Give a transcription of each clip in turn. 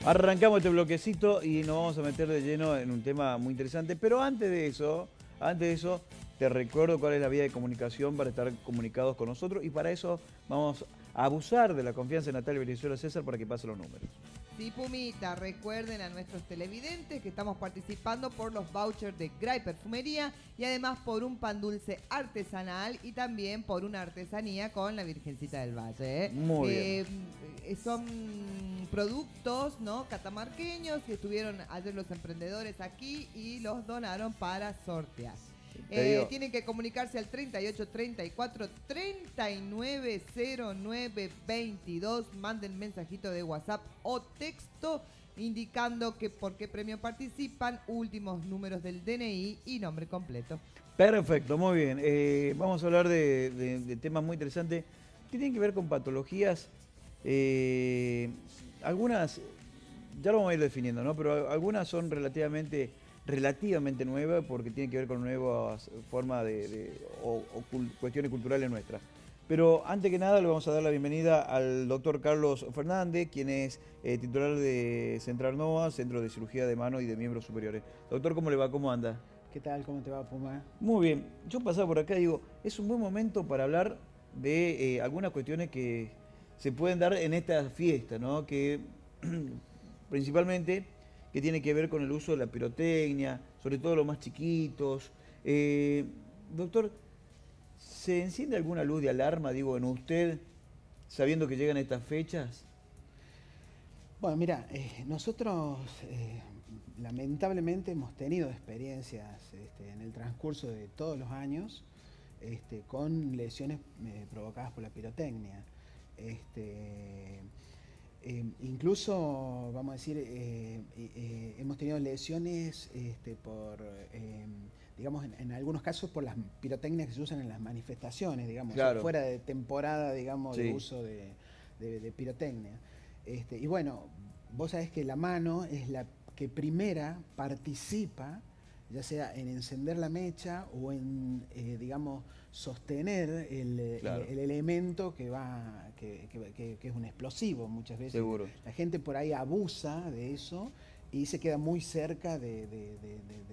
Arrancamos este bloquecito y nos vamos a meter de lleno en un tema muy interesante. Pero antes de eso, te recuerdo cuál es la vía de comunicación para estar comunicados con nosotros. Y para eso vamos a abusar de la confianza de Natalia Venezuela César para que pase los números. Sí, Pumita, recuerden a nuestros televidentes que estamos participando por los vouchers de Gray Perfumería y además por un pan dulce artesanal y también por una artesanía con la Virgencita del Valle. Muy bien. Son productos, ¿no?, catamarqueños que estuvieron ayer los emprendedores aquí y los donaron para sortear. Tienen que comunicarse al 38 34 39 09 22. Manden mensajito de WhatsApp o texto indicando que por qué premio participan, últimos números del DNI y nombre completo. Perfecto, muy bien. Vamos a hablar de temas muy interesantes que tienen que ver con patologías. Algunas, ya lo vamos a ir definiendo, ¿no? Pero algunas son relativamente nuevas porque tienen que ver con nuevas formas o cuestiones culturales nuestras. Pero antes que nada le vamos a dar la bienvenida al doctor Carlos Fernández, quien es titular de Central Nova, Centro de Cirugía de Mano y de Miembros Superiores. Doctor, ¿cómo le va? ¿Cómo anda? ¿Qué tal? ¿Cómo te va, Puma? Muy bien. Yo pasaba por acá y digo, es un buen momento para hablar de algunas cuestiones que se pueden dar en esta fiesta, ¿no? Que principalmente que tiene que ver con el uso de la pirotecnia, sobre todo los más chiquitos. Doctor, ¿se enciende alguna luz de alarma, digo, en usted, sabiendo que llegan estas fechas? Bueno, mira, nosotros lamentablemente hemos tenido experiencias en el transcurso de todos los años con lesiones provocadas por la pirotecnia. Incluso, vamos a decir, hemos tenido lesiones digamos, en algunos casos por las pirotecnias que se usan en las manifestaciones, digamos, Claro. fuera de temporada, digamos, Sí. de uso de pirotecnia. Y bueno, vos sabés que la mano es la que primera participa, ya sea en encender la mecha o en, digamos, sostener Claro. el elemento que es un explosivo. Muchas veces Seguro. la gente por ahí abusa de eso y se queda muy cerca del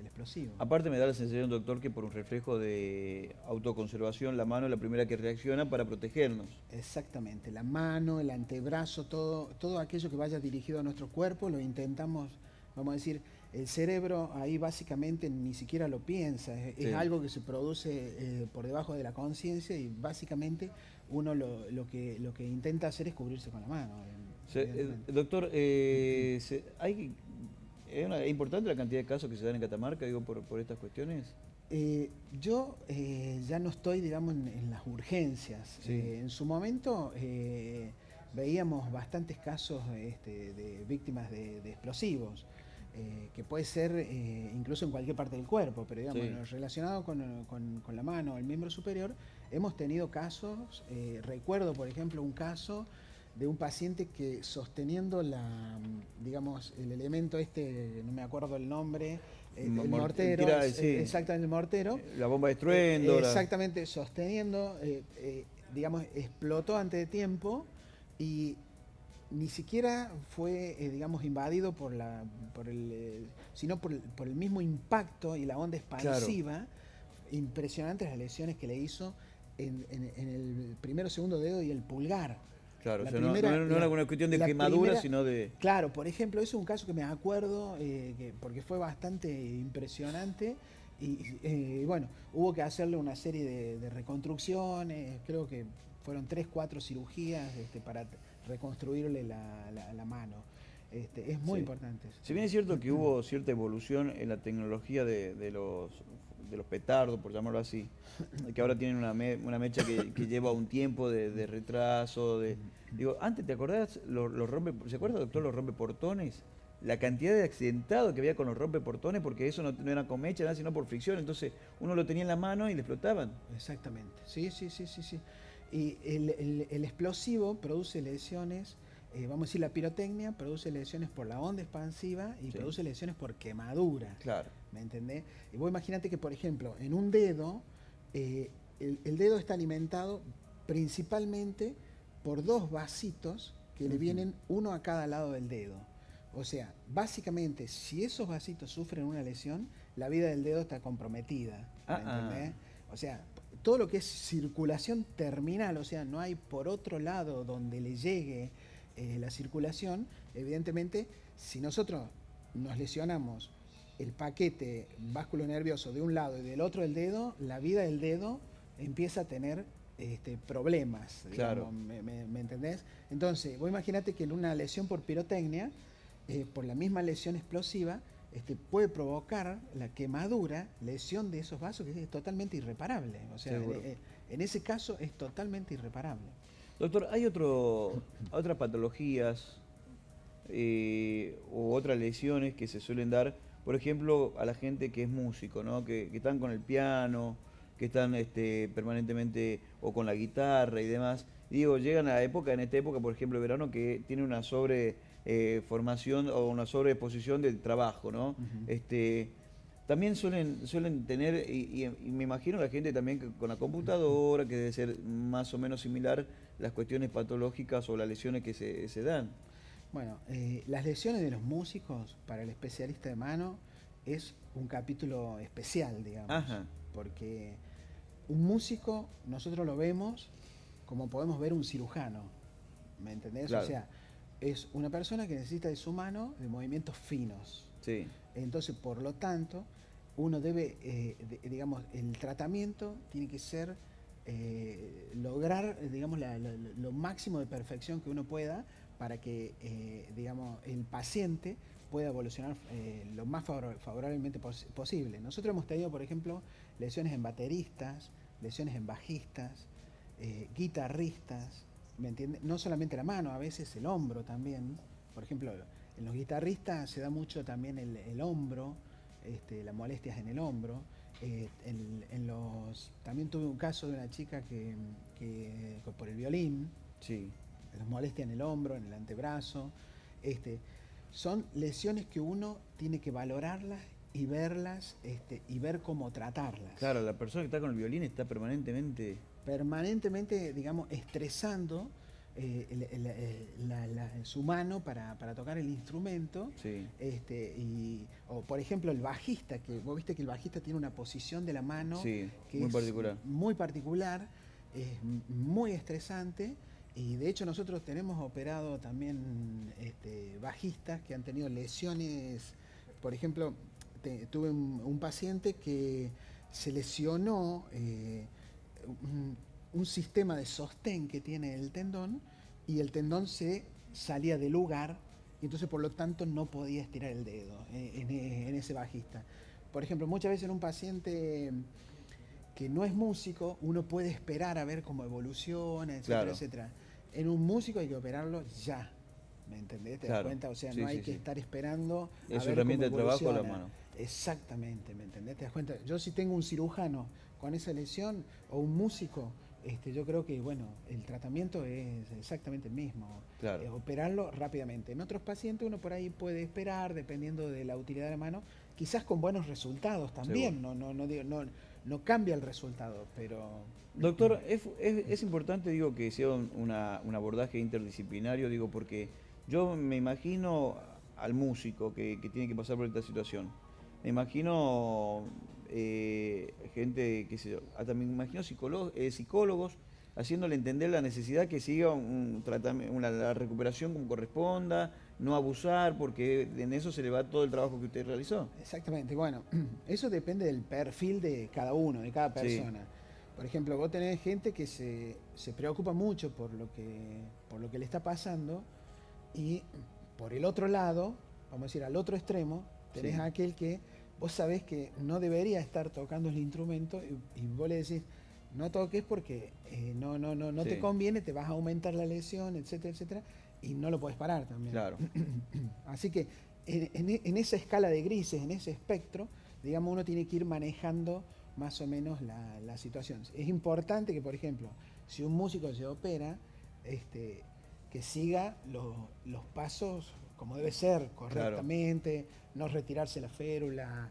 explosivo. Aparte me da la sensación, doctor, que por un reflejo de autoconservación, la mano es la primera que reacciona para protegernos. Exactamente, la mano, el antebrazo, todo aquello que vaya dirigido a nuestro cuerpo, lo intentamos, vamos a decir, el cerebro ahí básicamente ni siquiera lo piensa, Sí. es algo que se produce por debajo de la conciencia y básicamente uno lo que intenta hacer es cubrirse con la mano. Doctor, ¿es importante la cantidad de casos que se dan en Catamarca, digo, por estas cuestiones? Yo ya no estoy, digamos, en las urgencias. Sí. En su momento veíamos bastantes casos de víctimas de explosivos, que puede ser incluso en cualquier parte del cuerpo, pero digamos, Sí. relacionado con la mano o el miembro superior, hemos tenido casos. Recuerdo, por ejemplo, un caso de un paciente que sosteniendo digamos, el elemento no me acuerdo el nombre, el mortero, Sí. exactamente el mortero. La bomba de estruendo. Exactamente, sosteniendo, digamos, explotó antes de tiempo y ni siquiera fue, digamos, invadido sino por el mismo impacto y la onda expansiva. Claro. Impresionantes las lesiones que le hizo en el primero, segundo dedo y el pulgar. Claro, o sea, no era una cuestión de quemadura, sino de... Claro, por ejemplo, eso es un caso que me acuerdo, porque fue bastante impresionante y bueno, hubo que hacerle una serie de reconstrucciones, creo que fueron 3, 4 cirugías para reconstruirle la mano. Es muy importante. Si bien es cierto que hubo cierta evolución en la tecnología de los petardos, por llamarlo así, que ahora tienen una mecha que lleva un tiempo de retraso. Digo, antes, ¿te acordás ¿se acuerda, doctor, los rompeportones? La cantidad de accidentados que había con los rompeportones, porque eso no era con mecha, nada, sino por fricción. Entonces uno lo tenía en la mano y le explotaban. Exactamente, sí. Y el explosivo produce lesiones. Vamos a decir, la pirotecnia produce lesiones por la onda expansiva y produce lesiones por quemadura. Claro. ¿Me entendés? Y vos imaginate que, por ejemplo, en un dedo, el dedo está alimentado principalmente por 2 vasitos que le vienen uno a cada lado del dedo. O sea, básicamente, si esos vasitos sufren una lesión, la vida del dedo está comprometida. ¿Me entendés? O sea, todo lo que es circulación terminal, o sea, no hay por otro lado donde le llegue la circulación, evidentemente, si nosotros nos lesionamos el paquete vasculonervioso de un lado y del otro el dedo, la vida del dedo empieza a tener problemas, digamos, Claro. ¿me entendés? Entonces, vos imaginate que en una lesión por pirotecnia, por la misma lesión explosiva, puede provocar la quemadura, lesión de esos vasos, que es totalmente irreparable. O sea, en ese caso es totalmente irreparable. Doctor, ¿hay otras patologías u otras lesiones que se suelen dar, por ejemplo, a la gente que es músico, ¿no? Que están con el piano, que están permanentemente o con la guitarra y demás? Digo, llegan a la época, en esta época, por ejemplo, de verano, que tiene una formación o una sobreexposición del trabajo, ¿no? También suelen tener, y me imagino la gente también con la computadora, que debe ser más o menos similar, las cuestiones patológicas o las lesiones que se dan. Bueno, las lesiones de los músicos para el especialista de mano es un capítulo especial, digamos. Ajá. Porque un músico nosotros lo vemos como podemos ver un cirujano, ¿me entendés? Claro. O sea, es una persona que necesita de su mano de movimientos finos. Sí. Entonces, por lo tanto, uno debe, digamos, el tratamiento tiene que ser lograr, digamos, lo máximo de perfección que uno pueda para que, digamos, el paciente pueda evolucionar lo más favorablemente posible. Nosotros hemos tenido, por ejemplo, lesiones en bateristas, lesiones en bajistas, guitarristas, ¿me entiendes? No solamente la mano, a veces el hombro también. Por ejemplo, en los guitarristas se da mucho también el hombro, las molestias en el hombro. También tuve un caso de una chica que por el violín, Sí. las molestias en el hombro, en el antebrazo. Son lesiones que uno tiene que valorarlas y verlas y ver cómo tratarlas. Claro, la persona que está con el violín está permanentemente... Permanentemente, digamos, estresando su mano para tocar el instrumento. Sí. O por ejemplo el bajista, que vos viste que el bajista tiene una posición de la mano Sí, que muy es particular. muy particular, es muy estresante. Y de hecho nosotros tenemos operado también bajistas que han tenido lesiones. Por ejemplo, tuve un paciente que se lesionó un sistema de sostén que tiene el tendón, y el tendón se salía de lugar y entonces por lo tanto no podía estirar el dedo en ese bajista. Por ejemplo, muchas veces en un paciente que no es músico, uno puede esperar a ver cómo evoluciona, etcétera, Claro. etcétera. En un músico hay que operarlo ya, ¿me entendés? ¿Te das Claro. cuenta? O sea, Sí, no hay sí, que sí. estar esperando a Es su ver herramienta cómo de trabajo a la evoluciona. mano. Exactamente, ¿me entendés? ¿Te das cuenta? Yo si tengo un cirujano con esa lesión o un músico, yo creo que, bueno, el tratamiento es exactamente el mismo. Claro. Operarlo rápidamente. En otros pacientes uno por ahí puede esperar, dependiendo de la utilidad de la mano, quizás con buenos resultados también. No cambia el resultado, pero... Doctor, es importante, digo, que sea un abordaje interdisciplinario, digo, porque yo me imagino al músico que tiene que pasar por esta situación. Me imagino gente, qué sé yo, hasta me imagino psicólogos haciéndole entender la necesidad que siga un tratamiento, la recuperación como corresponda, no abusar, porque en eso se le va todo el trabajo que usted realizó. Exactamente, bueno, eso depende del perfil de cada uno, de cada persona. Sí. Por ejemplo, vos tenés gente que se preocupa mucho por lo que le está pasando, y por el otro lado, vamos a decir al otro extremo, tenés a aquel que vos sabés que no debería estar tocando el instrumento y vos le decís, no toques porque no te conviene, te vas a aumentar la lesión, etcétera, etcétera, y no lo podés parar también. Claro. Así que en esa escala de grises, en ese espectro, digamos, uno tiene que ir manejando más o menos la situación. Es importante que, por ejemplo, si un músico se opera, que siga los pasos como debe ser, correctamente, no retirarse la férula,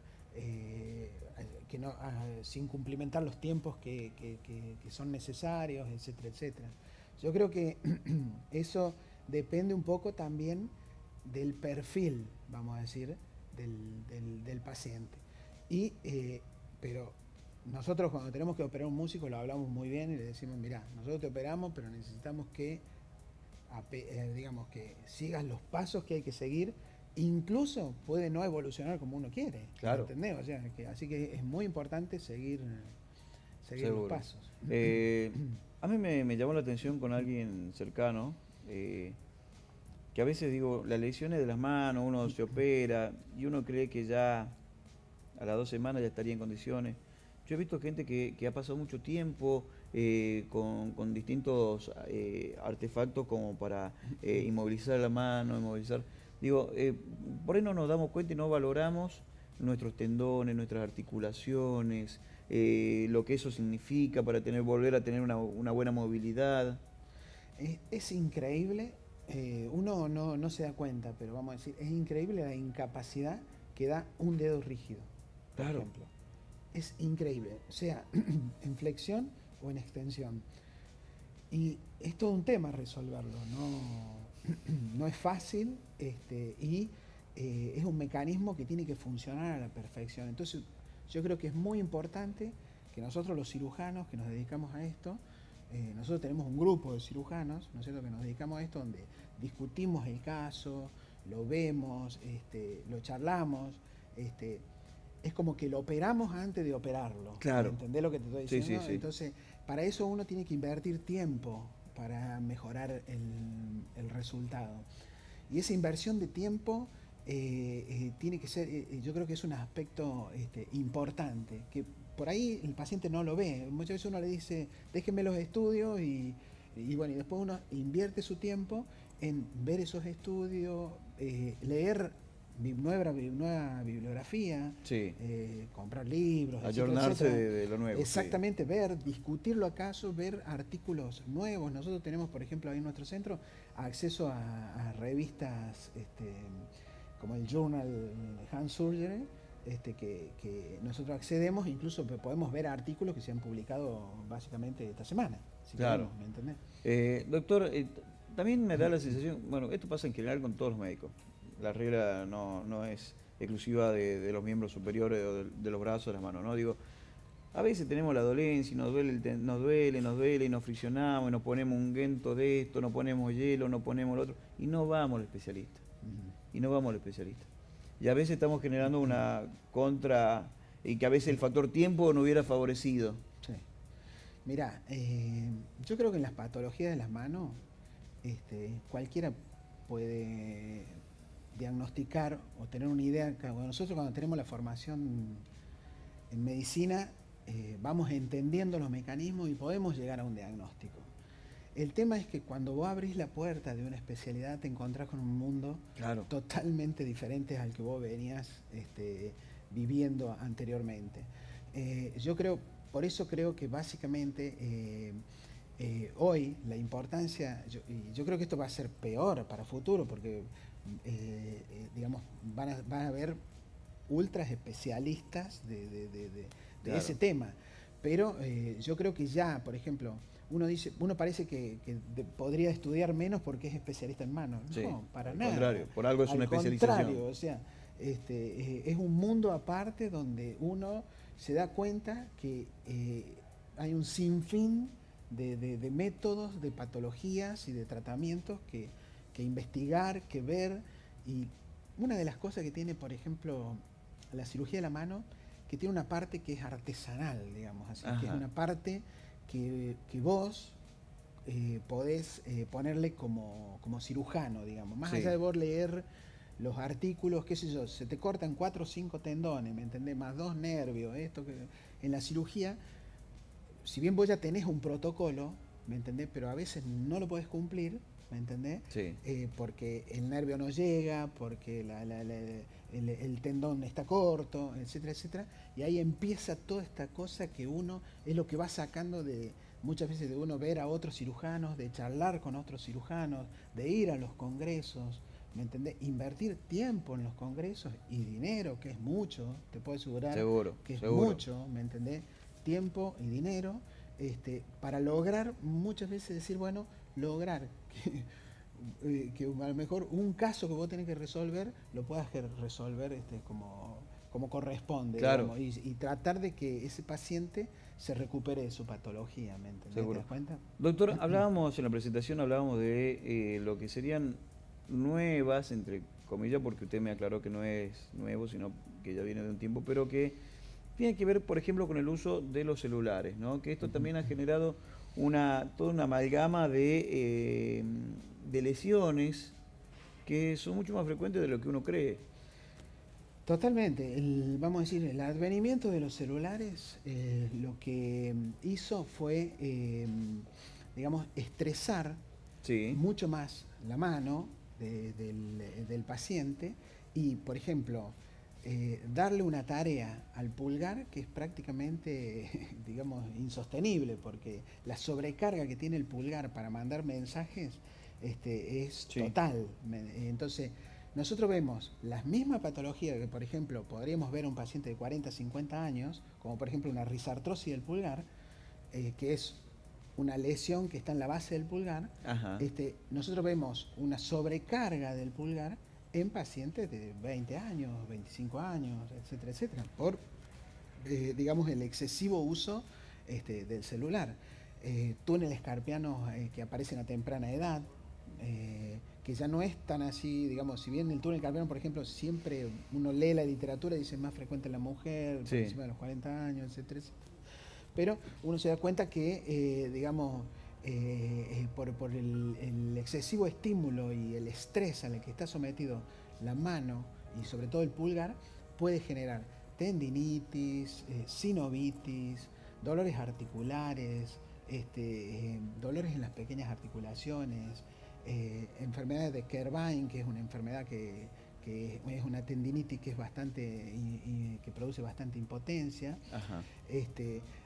sin cumplimentar los tiempos que son necesarios, etcétera, etcétera. Yo creo que eso depende un poco también del perfil, vamos a decir, del paciente. Pero nosotros cuando tenemos que operar a un músico lo hablamos muy bien y le decimos, mirá, nosotros te operamos, pero necesitamos que, digamos, que sigas los pasos que hay que seguir. Incluso puede no evolucionar como uno quiere, claro. ¿entendés? O sea, así que es muy importante seguir los pasos. A mí me llamó la atención con alguien cercano, que a veces digo, las lesiones de las manos, uno se opera y uno cree que ya a las 2 semanas ya estaría en condiciones. Yo he visto gente que ha pasado mucho tiempo con distintos artefactos como para inmovilizar la mano, inmovilizar... Digo, por ahí no nos damos cuenta y no valoramos nuestros tendones, nuestras articulaciones, lo que eso significa para volver a tener una buena movilidad. Es increíble, uno no se da cuenta, pero vamos a decir, es increíble la incapacidad que da un dedo rígido, por ejemplo. Es increíble, sea en flexión o en extensión. Y es todo un tema resolverlo, no es fácil, y es un mecanismo que tiene que funcionar a la perfección. Entonces yo creo que es muy importante que nosotros los cirujanos que nos dedicamos a esto, nosotros tenemos un grupo de cirujanos, ¿no es cierto?, que nos dedicamos a esto, donde discutimos el caso, lo vemos, lo charlamos, es como que lo operamos antes de operarlo. Claro. ¿Entendés lo que te estoy diciendo? Sí, sí, sí. Entonces, para eso uno tiene que invertir tiempo para mejorar el resultado. Y esa inversión de tiempo tiene que ser, yo creo que es un aspecto importante, que por ahí el paciente no lo ve. Muchas veces uno le dice, déjenme los estudios y bueno, y después uno invierte su tiempo en ver esos estudios, leer nueva bibliografía, sí. Comprar libros, ayornarse de lo nuevo. Exactamente, sí. Ver, discutirlo acaso, ver artículos nuevos. Nosotros tenemos, por ejemplo, ahí en nuestro centro, acceso a revistas como el Journal Hand Surgery, que nosotros accedemos, incluso podemos ver artículos que se han publicado básicamente esta semana. Si claro. Queremos, ¿me entendés? Doctor, también me da la sensación, bueno, esto pasa en general con todos los médicos. La regla no es exclusiva de los miembros superiores o de los brazos, de las manos, ¿no? Digo, a veces tenemos la dolencia y nos duele y nos friccionamos y nos ponemos un guento de esto, nos ponemos hielo, nos ponemos lo otro y no vamos al especialista. Y a veces estamos generando una contra y que a veces el factor tiempo no hubiera favorecido. Sí. Mirá, yo creo que en las patologías de las manos cualquiera puede diagnosticar o tener una idea. Nosotros cuando tenemos la formación en medicina vamos entendiendo los mecanismos y podemos llegar a un diagnóstico. El tema es que cuando vos abrís la puerta de una especialidad te encontrás con un mundo totalmente diferente al que vos venías viviendo anteriormente. Yo creo, por eso creo que básicamente hoy la importancia, yo creo que esto va a ser peor para futuro porque digamos, van a haber ultras especialistas de ese tema, pero yo creo que ya, por ejemplo, uno parece que podría estudiar menos porque es especialista en manos. Sí, no, para al nada. Contrario, por algo es una especialización. Contrario, o sea, es un mundo aparte donde uno se da cuenta que hay un sinfín de métodos, de patologías y de tratamientos que investigar, que ver. Y una de las cosas que tiene, por ejemplo, la cirugía de la mano, que tiene una parte que es artesanal, digamos así, que es una parte que vos podés ponerle como cirujano, digamos, más allá de vos leer los artículos, qué sé yo, se te cortan 4 o 5 tendones, ¿me entendés? Más 2 nervios, esto que en la cirugía, si bien vos ya tenés un protocolo, ¿me entendés? Pero a veces no lo podés cumplir, ¿me entendés? Sí. Porque el nervio no llega, porque el tendón está corto, etcétera, etcétera. Y ahí empieza toda esta cosa que uno es lo que va sacando muchas veces de uno ver a otros cirujanos, de charlar con otros cirujanos, de ir a los congresos, ¿me entendés? Invertir tiempo en los congresos y dinero, que es mucho, te puedo asegurar que es mucho, ¿me entendés? Tiempo y dinero, para lograr muchas veces decir, bueno, lograr que que a lo mejor un caso que vos tenés que resolver, lo puedas resolver como corresponde, Claro. digamos, y tratar de que ese paciente se recupere de su patología, ¿me entendés? Seguro. ¿Te das cuenta? Doctor, hablábamos en la presentación, hablábamos de lo que serían nuevas, entre comillas, porque usted me aclaró que no es nuevo, sino que ya viene de un tiempo, pero que tiene que ver, por ejemplo, con el uso de los celulares, ¿no? Que esto también ha generado toda una amalgama de lesiones que son mucho más frecuentes de lo que uno cree. Totalmente. Vamos a decir, el advenimiento de los celulares lo que hizo fue, digamos, estresar Sí. mucho más la mano del paciente y, por ejemplo, darle una tarea al pulgar que es prácticamente, digamos, insostenible, porque la sobrecarga que tiene el pulgar para mandar mensajes es Sí. total. Entonces, nosotros vemos las mismas patologías que, por ejemplo, podríamos ver a un paciente de 40, 50 años, como por ejemplo una risartrosis del pulgar, que es una lesión que está en la base del pulgar. Ajá. Nosotros vemos una sobrecarga del pulgar en pacientes de 20 años, 25 años, etcétera, etcétera, por, digamos, el excesivo uso del celular. Túneles carpianos que aparecen a temprana edad, que ya no es tan así, digamos, si bien el túnel carpiano, por ejemplo, siempre uno lee la literatura y dice es más frecuente en la mujer, por Sí. encima de los 40 años, etcétera, etcétera. Pero uno se da cuenta que, digamos, por el excesivo estímulo y el estrés al que está sometido la mano y sobre todo el pulgar, puede generar tendinitis, sinovitis, dolores articulares, dolores en las pequeñas articulaciones, enfermedades de Kerbein, que es una enfermedad que es una tendinitis que es bastante que produce bastante impotencia. Ajá.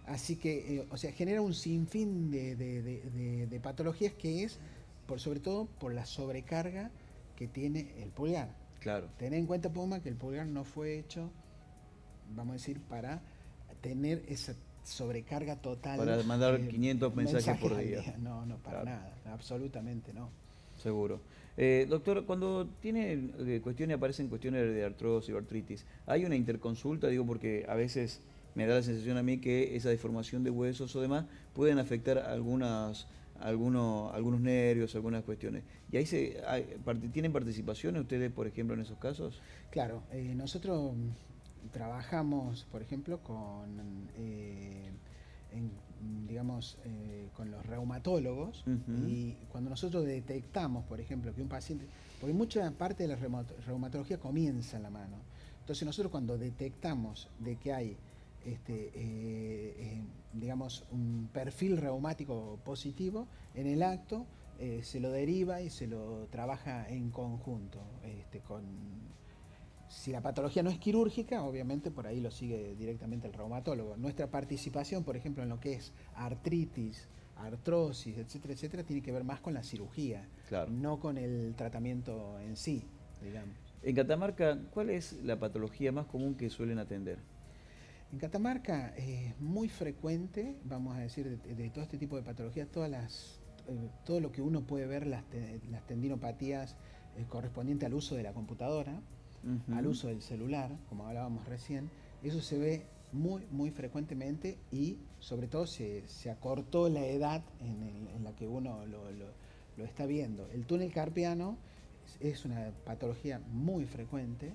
Así que, o sea, genera un sinfín de patologías que es, sobre todo, por la sobrecarga que tiene el pulgar. Claro. Ten en cuenta, Puma, que el pulgar no fue hecho, vamos a decir, para tener esa sobrecarga total. Para mandar 500 mensajes por al día. No, para Claro. nada, absolutamente no. Seguro. Doctor, cuando tiene aparecen cuestiones de artrosis o artritis, ¿hay una interconsulta? Digo, porque a veces me da la sensación a mí que esa deformación de huesos o demás pueden afectar algunos nervios, algunas cuestiones. ¿Y ahí tienen participaciones ustedes, por ejemplo, en esos casos? Claro, nosotros trabajamos, por ejemplo, digamos, con los reumatólogos. Uh-huh. Y cuando nosotros detectamos, por ejemplo, que un paciente, porque mucha parte de la reumatología comienza en la mano, entonces nosotros cuando detectamos de que hay digamos, un perfil reumático positivo, en el acto se lo deriva y se lo trabaja en conjunto si la patología no es quirúrgica, obviamente por ahí lo sigue directamente el reumatólogo. Nuestra participación, por ejemplo, en lo que es artritis, artrosis, etcétera, etcétera, tiene que ver más con la cirugía, Claro. no con el tratamiento en sí, digamos. En Catamarca, ¿cuál es la patología más común que suelen atender? En Catamarca es muy frecuente, vamos a decir, de todo este tipo de patologías, todo lo que uno puede ver, las tendinopatías correspondientes al uso de la computadora, Uh-huh. al uso del celular, como hablábamos recién, eso se ve muy, muy frecuentemente y sobre todo se acortó la edad en la que uno lo está viendo. El túnel carpiano es una patología muy frecuente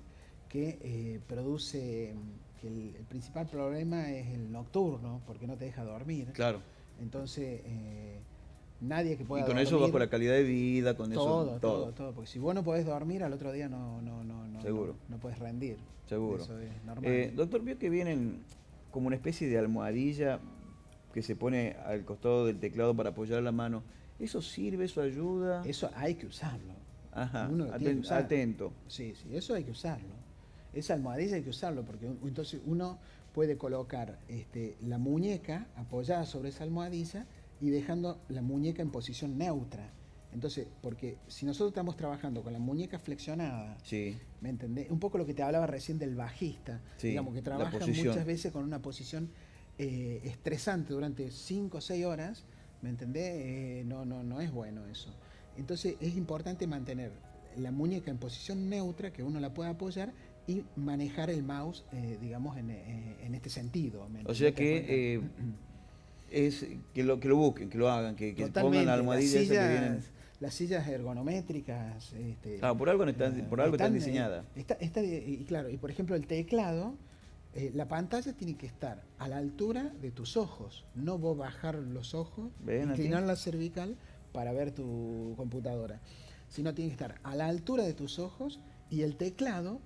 que produce que el principal problema es el nocturno, porque no te deja dormir. Claro. Entonces, nadie que pueda Y con dormir, eso bajo la calidad de vida, con todo, porque si vos no podés dormir, al otro día Seguro. no podés rendir. Seguro. Eso es normal. Doctor, vio que vienen como una especie de almohadilla que se pone al costado del teclado para apoyar la mano. ¿Eso sirve? ¿Eso ayuda? Eso hay que usarlo. Ajá, Uno lo tiene que usar. atento. Sí, eso hay que usarlo. Esa almohadilla hay que usarlo, porque entonces uno puede colocar la muñeca apoyada sobre esa almohadilla y dejando la muñeca en posición neutra. Entonces, porque si nosotros estamos trabajando con la muñeca flexionada, Sí. ¿me entendés? Un poco lo que te hablaba recién del bajista, Sí, digamos, que la trabaja posición. muchas veces con una posición estresante durante 5 o 6 horas, ¿me entendés? No es bueno eso. Entonces es importante mantener la muñeca en posición neutra, que uno la pueda apoyar, y manejar el mouse, digamos, en este sentido. O sea que es que lo busquen, que lo hagan, que pongan la almohadilla esa que vienen. Las sillas ergonométricas. Por algo están diseñadas. Y claro, y por ejemplo el teclado, la pantalla tiene que estar a la altura de tus ojos, no vos bajar los ojos, inclinar la cervical para ver tu computadora, sino tiene que estar a la altura de tus ojos, y el teclado,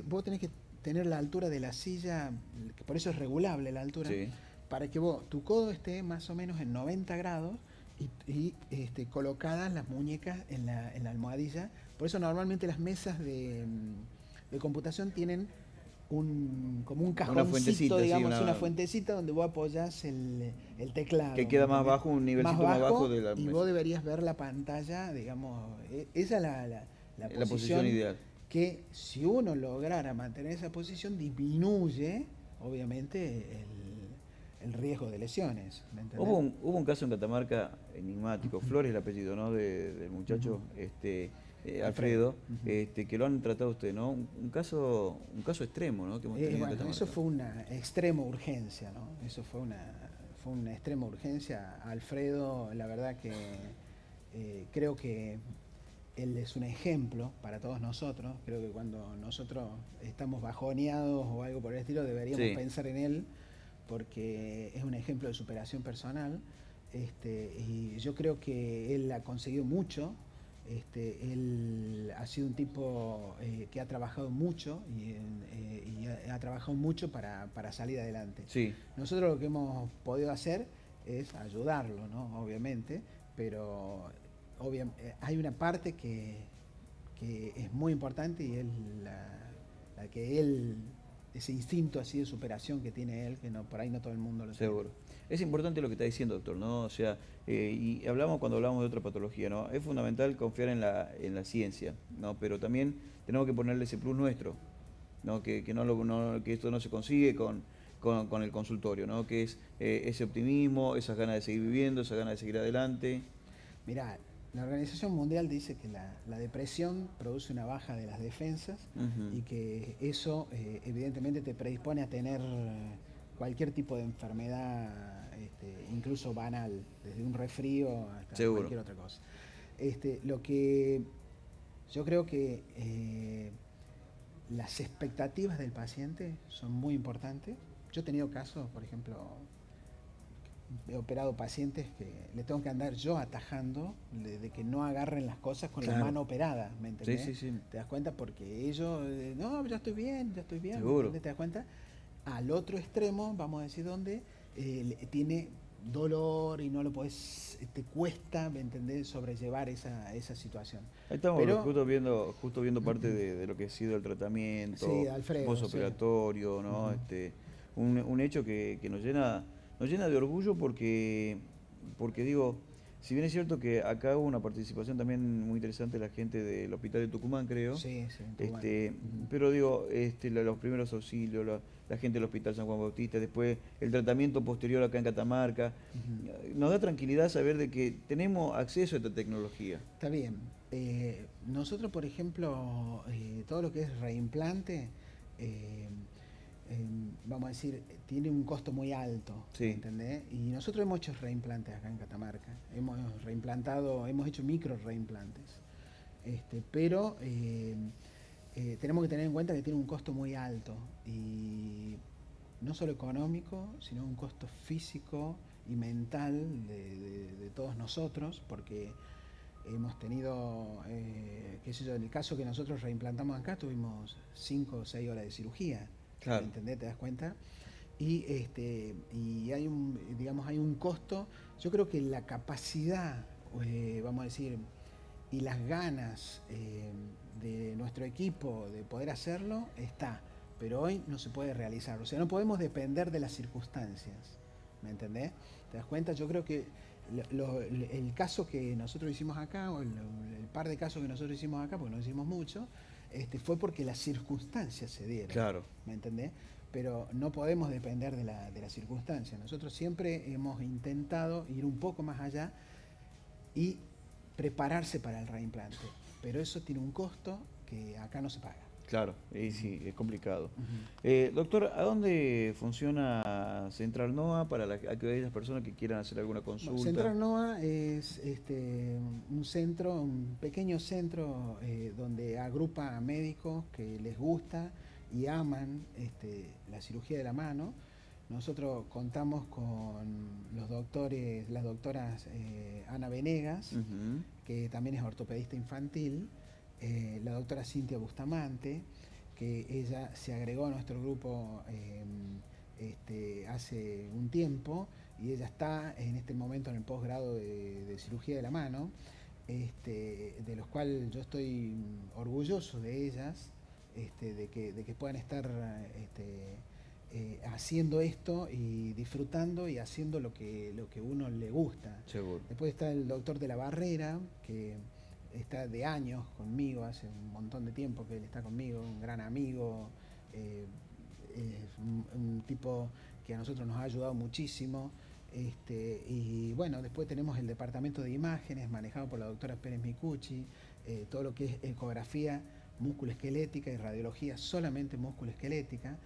vos tenés que tener la altura de la silla, que por eso es regulable la altura, sí, para que tu codo esté más o menos en 90 grados y colocadas las muñecas en la almohadilla. Por eso normalmente las mesas de computación tienen como un cajoncito, digamos, una fuentecita donde vos apoyás el teclado. Que queda más bajo, un nivelcito más bajo de la mesa. Y vos deberías ver la pantalla, digamos, esa es la posición ideal. Que si uno lograra mantener esa posición, disminuye, obviamente, el riesgo de lesiones. Hubo un caso en Catamarca enigmático, Flores el apellido, ¿no? Del muchacho, Alfredo, que lo han tratado usted, ¿no? Un caso extremo, ¿no? Que hemos tenido bueno, eso fue una extrema urgencia, ¿no? Eso fue una extrema urgencia. Alfredo, la verdad que creo que él es un ejemplo para todos nosotros. Creo que cuando nosotros estamos bajoneados o algo por el estilo, deberíamos pensar en él, porque es un ejemplo de superación personal. Y yo creo que él ha conseguido mucho. Él ha sido un tipo que ha trabajado mucho y ha trabajado mucho para salir adelante. Sí. Nosotros lo que hemos podido hacer es ayudarlo, ¿no? Obviamente, pero hay una parte que es muy importante, y es la que ese instinto así de superación que tiene él, que por ahí no todo el mundo lo tiene. Seguro. Es importante lo que está diciendo, doctor, ¿no? O sea, y cuando hablamos de otra patología, ¿no? Es fundamental confiar en la ciencia, ¿no? Pero también tenemos que ponerle ese plus nuestro, ¿no? Que esto no se consigue con el consultorio, ¿no? Que es ese optimismo, esas ganas de seguir viviendo, esas ganas de seguir adelante. Mirá, la Organización Mundial dice que la depresión produce una baja de las defensas, y que eso evidentemente te predispone a tener cualquier tipo de enfermedad, incluso banal, desde un resfrío hasta cualquier otra cosa. Lo que yo creo que las expectativas del paciente son muy importantes. Yo he tenido casos, por ejemplo, he operado pacientes que le tengo que andar yo atajando de que no agarren las cosas con la mano operada, ¿me entendés? Sí. ¿Te das cuenta? Porque ellos, no, ya estoy bien, Seguro. ¿te das cuenta? Al otro extremo, vamos a decir, donde tiene dolor y no lo podés, te cuesta, ¿me entendés?, sobrellevar esa situación. Ahí estamos justo viendo parte de lo que ha sido el tratamiento, postoperatorio, ¿no? Un hecho que nos llena de orgullo, porque digo, si bien es cierto que acá hubo una participación también muy interesante de la gente del Hospital de Tucumán, creo. Sí, Tucumán. Pero digo, los primeros auxilios, la gente del Hospital San Juan Bautista, después el tratamiento posterior acá en Catamarca, nos da tranquilidad saber de que tenemos acceso a esta tecnología. Está bien. Nosotros, por ejemplo, todo lo que es reimplante, vamos a decir, tiene un costo muy alto, ¿entendés? Y nosotros hemos hecho reimplantes acá en Catamarca, hemos hecho micro reimplantes, pero tenemos que tener en cuenta que tiene un costo muy alto, y no solo económico, sino un costo físico y mental de todos nosotros, porque hemos tenido, qué sé yo, en el caso que nosotros reimplantamos acá, tuvimos 5 o 6 horas de cirugía. Claro. ¿Entendés? ¿Te das cuenta? Y hay un costo. Yo creo que la capacidad, vamos a decir, y las ganas de nuestro equipo de poder hacerlo está, pero hoy no se puede realizar. O sea, no podemos depender de las circunstancias. ¿Me entendés? ¿Te das cuenta? Yo creo que el caso que nosotros hicimos acá, o el par de casos que nosotros hicimos acá, porque no hicimos mucho, fue porque las circunstancias se dieron. Claro. ¿Me entendés? Pero no podemos depender de las circunstancias. Nosotros siempre hemos intentado ir un poco más allá, y prepararse para el reimplante. Pero eso tiene un costo que acá no se paga. Claro, y sí, es complicado. Uh-huh. Doctor, ¿a dónde funciona Central NOA para aquellas personas que quieran hacer alguna consulta? Central NOA es un centro, un pequeño centro donde agrupa a médicos que les gusta y aman la cirugía de la mano. Nosotros contamos con los doctores, las doctoras Ana Venegas, Uh-huh. que también es ortopedista infantil, la doctora Cintia Bustamante, que ella se agregó a nuestro grupo hace un tiempo y ella está en este momento en el posgrado de cirugía de la mano, de los cuales yo estoy orgulloso de ellas, de que puedan estar haciendo esto y disfrutando y haciendo lo que uno le gusta. Seguro. Después está el doctor de la Barrera, que está de años conmigo, hace un montón de tiempo que él está conmigo, un gran amigo, un tipo que a nosotros nos ha ayudado muchísimo. Y bueno, después tenemos el departamento de imágenes manejado por la doctora Pérez Micucci, todo lo que es ecografía musculoesquelética y radiología solamente musculoesquelética,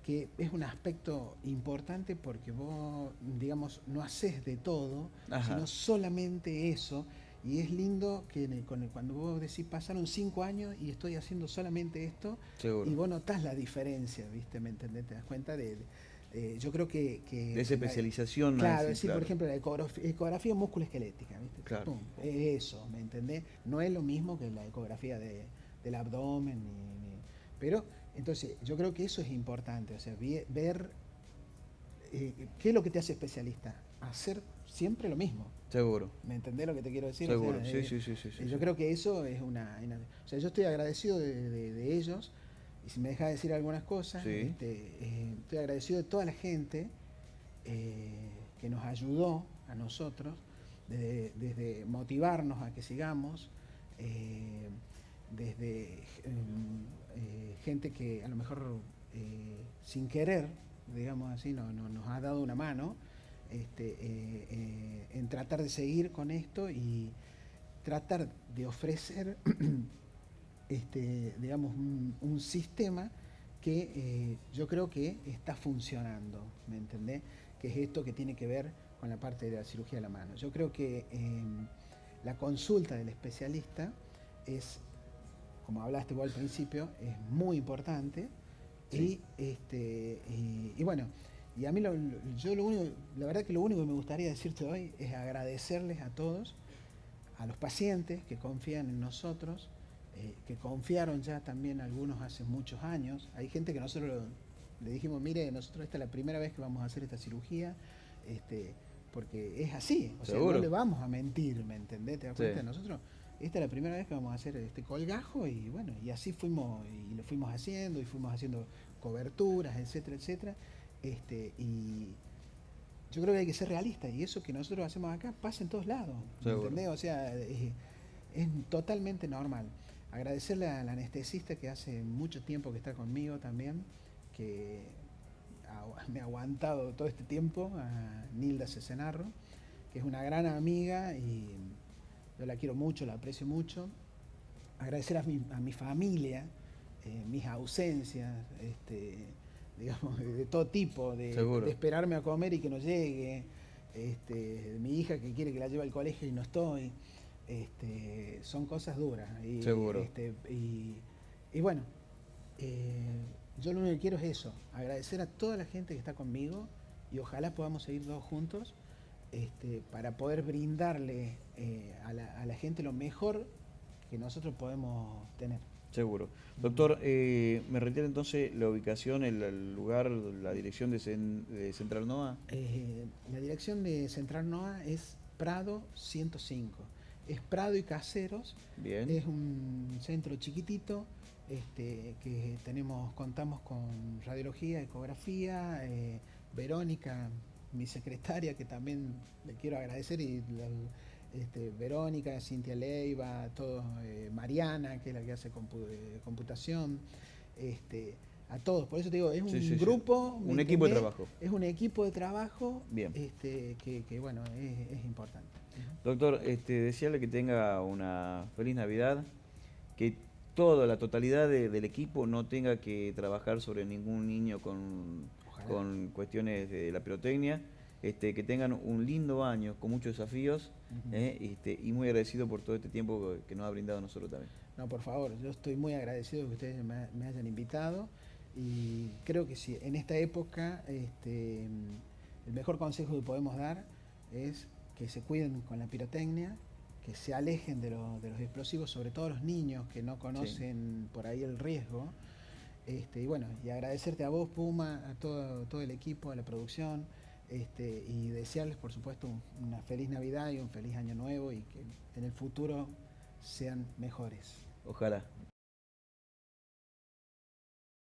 que es un aspecto importante porque vos, digamos, no haces de todo, Ajá. sino solamente eso. Y es lindo que cuando vos decís, pasaron 5 años y estoy haciendo solamente esto, Seguro. y vos notás la diferencia, ¿viste? ¿Me entendés? Te das cuenta yo creo que de esa especialización. Claro, es decir, claro. Por ejemplo, la ecografía musculoesquelética, ¿viste? Claro. Pum, eso, ¿me entendés? No es lo mismo que la ecografía del abdomen, pero entonces yo creo que eso es importante, o sea, ver qué es lo que te hace especialista, hacer siempre lo mismo. Seguro. ¿Me entendés lo que te quiero decir? Seguro, o sea, sí. Yo creo que eso es o sea, yo estoy agradecido de ellos, y si me dejas decir algunas cosas, sí. Estoy agradecido de toda la gente que nos ayudó a nosotros, desde motivarnos a que sigamos, desde gente que a lo mejor sin querer, digamos así, nos ha dado una mano en tratar de seguir con esto y tratar de ofrecer digamos un sistema que yo creo que está funcionando, ¿me entendés? Que es esto que tiene que ver con la parte de la cirugía de la mano. Yo creo que la consulta del especialista es, como hablaste vos al principio, es muy importante. Sí. Y bueno, y a mí la verdad que lo único que me gustaría decirte hoy es agradecerles a todos, a los pacientes que confían en nosotros, que confiaron ya también algunos hace muchos años. Hay gente que nosotros le dijimos, mire, nosotros esta es la primera vez que vamos a hacer esta cirugía, porque es así, o sea, no le vamos a mentir, ¿me entendés? ¿Te das cuenta? Sí. Nosotros, esta es la primera vez que vamos a hacer este colgajo, y bueno, y así fuimos, y lo fuimos haciendo coberturas, etcétera, etcétera, y yo creo que hay que ser realistas, y eso que nosotros hacemos acá pasa en todos lados, ¿me entendés? O sea, es totalmente normal. Agradecerle al anestesista que hace mucho tiempo que está conmigo también, que me ha aguantado todo este tiempo, a Nilda Cesenarro, que es una gran amiga y yo la quiero mucho, la aprecio mucho. Agradecer a mi familia, mis ausencias, digamos, de todo tipo, de esperarme a comer y que no llegue, mi hija que quiere que la lleve al colegio y no estoy. Son cosas duras. Seguro. Y bueno, yo lo único que quiero es eso, agradecer a toda la gente que está conmigo y ojalá podamos seguir todos juntos para poder brindarle a la gente lo mejor que nosotros podemos tener. Seguro. Doctor, ¿me reitera entonces la ubicación, el lugar, la dirección de Central NOA? La dirección de Central NOA es Prado 105. Es Prado y Caseros. Bien. Es un centro chiquitito que contamos con radiología, ecografía, Verónica, mi secretaria, que también le quiero agradecer, y Verónica, Cintia Leiva, todos, Mariana, que es la que hace computación, a todos. Por eso te digo, es un Sí. grupo, Un equipo de trabajo. es un equipo de trabajo. Bien. Que bueno, es importante. Doctor, desearle que tenga una feliz Navidad, que toda la totalidad del equipo no tenga que trabajar sobre ningún niño Ojalá. con cuestiones de la pirotecnia, que tengan un lindo año con muchos desafíos, y muy agradecido por todo este tiempo que nos ha brindado a nosotros también. No, por favor, yo estoy muy agradecido que ustedes me hayan invitado y creo que sí, en esta época el mejor consejo que podemos dar es que se cuiden con la pirotecnia, que se alejen de los explosivos, sobre todo los niños que no conocen por ahí el riesgo. Y bueno, y agradecerte a vos, Puma, a todo el equipo, a la producción, y desearles, por supuesto, una feliz Navidad y un feliz Año Nuevo y que en el futuro sean mejores. Ojalá.